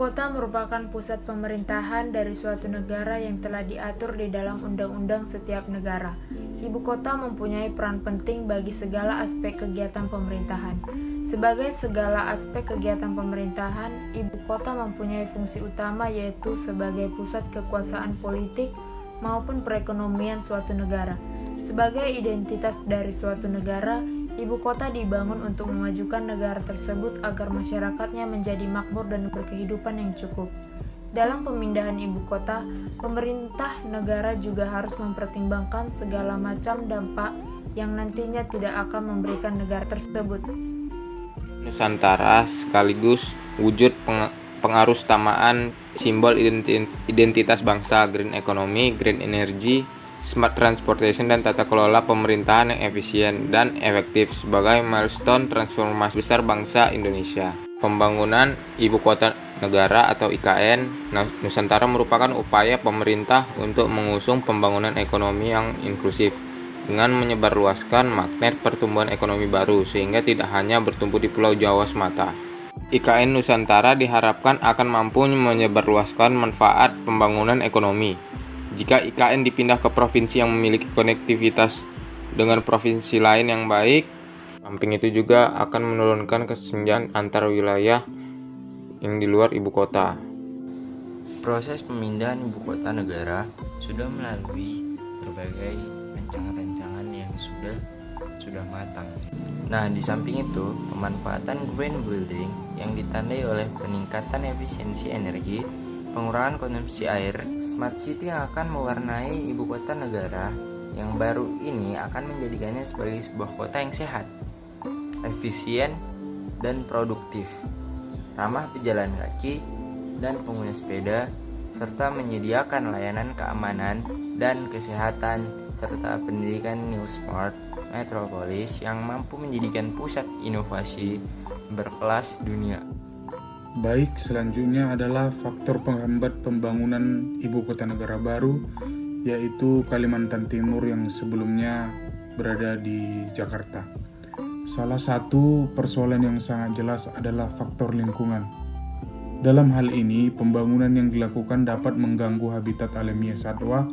kota merupakan pusat pemerintahan dari suatu negara yang telah diatur di dalam undang-undang setiap negara. Ibu kota mempunyai peran penting bagi segala aspek kegiatan pemerintahan. Sebagai segala aspek kegiatan pemerintahan, ibu kota mempunyai fungsi utama yaitu sebagai pusat kekuasaan politik maupun perekonomian suatu negara. Sebagai identitas dari suatu negara, ibu kota dibangun untuk memajukan negara tersebut agar masyarakatnya menjadi makmur dan berkehidupan yang cukup. Dalam pemindahan ibu kota, pemerintah negara juga harus mempertimbangkan segala macam dampak yang nantinya tidak akan memberikan negara tersebut. Nusantara sekaligus wujud pengarusutamaan simbol identitas bangsa, green economy, green energy, smart transportation, dan tata kelola pemerintahan yang efisien dan efektif sebagai milestone transformasi besar bangsa Indonesia. Pembangunan Ibu Kota Negara atau IKN Nusantara merupakan upaya pemerintah untuk mengusung pembangunan ekonomi yang inklusif dengan menyebarluaskan magnet pertumbuhan ekonomi baru sehingga tidak hanya bertumbuh di Pulau Jawa semata. IKN Nusantara diharapkan akan mampu menyebarluaskan manfaat pembangunan ekonomi. Jika IKN dipindah ke provinsi yang memiliki konektivitas dengan provinsi lain yang baik, samping itu juga akan menurunkan kesenjangan antar wilayah yang di luar ibu kota. Proses pemindahan ibu kota negara sudah melalui berbagai rancangan-rancangan yang sudah matang. Nah, di samping itu, pemanfaatan green building yang ditandai oleh peningkatan efisiensi energi, pengurangan konsumsi air, smart city yang akan mewarnai ibu kota negara yang baru ini akan menjadikannya sebagai sebuah kota yang sehat, efisien, dan produktif, ramah pejalan kaki dan pengguna sepeda, serta menyediakan layanan keamanan dan kesehatan, serta pendidikan New Smart Metropolis yang mampu menjadikan pusat inovasi berkelas dunia. Baik, selanjutnya adalah faktor penghambat pembangunan ibu kota negara baru, yaitu Kalimantan Timur yang sebelumnya berada di Jakarta. Salah satu persoalan yang sangat jelas adalah faktor lingkungan. Dalam hal ini, pembangunan yang dilakukan dapat mengganggu habitat alamiah satwa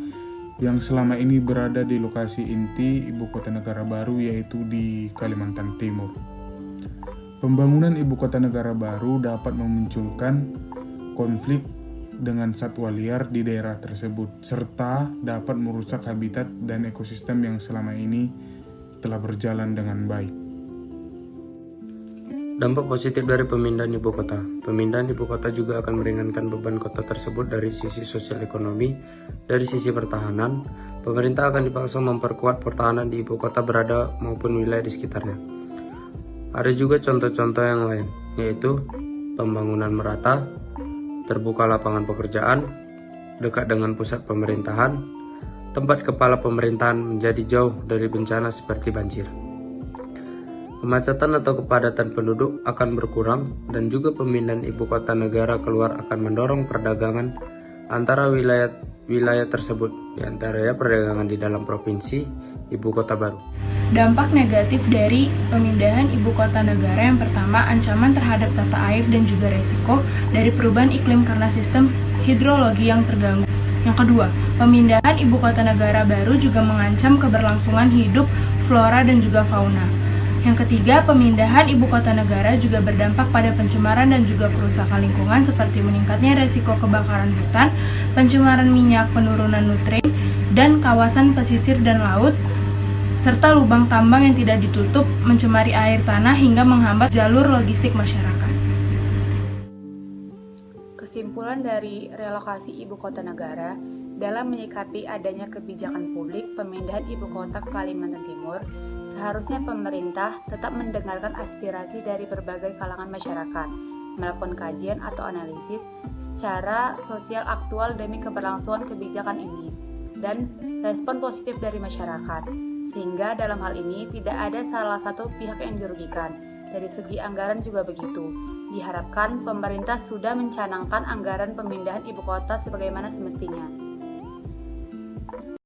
yang selama ini berada di lokasi inti ibu kota negara baru, yaitu di Kalimantan Timur. Pembangunan ibu kota negara baru dapat memunculkan konflik dengan satwa liar di daerah tersebut, serta dapat merusak habitat dan ekosistem yang selama ini telah berjalan dengan baik. Dampak positif dari pemindahan ibu kota. Pemindahan ibu kota juga akan meringankan beban kota tersebut dari sisi sosial ekonomi. Dari sisi pertahanan, pemerintah akan dipaksa memperkuat pertahanan di ibu kota berada maupun wilayah di sekitarnya. Ada juga contoh-contoh yang lain, yaitu pembangunan merata, terbuka lapangan pekerjaan, dekat dengan pusat pemerintahan, tempat kepala pemerintahan menjadi jauh dari bencana seperti banjir. Kemacetan atau kepadatan penduduk akan berkurang, dan juga pemindahan ibu kota negara keluar akan mendorong perdagangan antara wilayah tersebut, diantaranya perdagangan di dalam provinsi ibu kota baru. Dampak negatif dari pemindahan ibu kota negara yang pertama, ancaman terhadap tata air dan juga resiko dari perubahan iklim karena sistem hidrologi yang terganggu. Yang kedua, pemindahan ibu kota negara baru juga mengancam keberlangsungan hidup flora dan juga fauna. Yang ketiga, pemindahan ibu kota negara juga berdampak pada pencemaran dan juga kerusakan lingkungan seperti meningkatnya resiko kebakaran hutan, pencemaran minyak, penurunan nutrien, dan kawasan pesisir dan laut, serta lubang tambang yang tidak ditutup, mencemari air tanah hingga menghambat jalur logistik masyarakat. Kesimpulan dari relokasi ibu kota negara dalam menyikapi adanya kebijakan publik pemindahan ibu kota ke Kalimantan Timur, seharusnya pemerintah tetap mendengarkan aspirasi dari berbagai kalangan masyarakat, melakukan kajian atau analisis secara sosial aktual demi keberlangsungan kebijakan ini, dan respon positif dari masyarakat. Sehingga dalam hal ini tidak ada salah satu pihak yang dirugikan. Dari segi anggaran juga begitu. Diharapkan pemerintah sudah mencanangkan anggaran pemindahan ibu kota sebagaimana semestinya.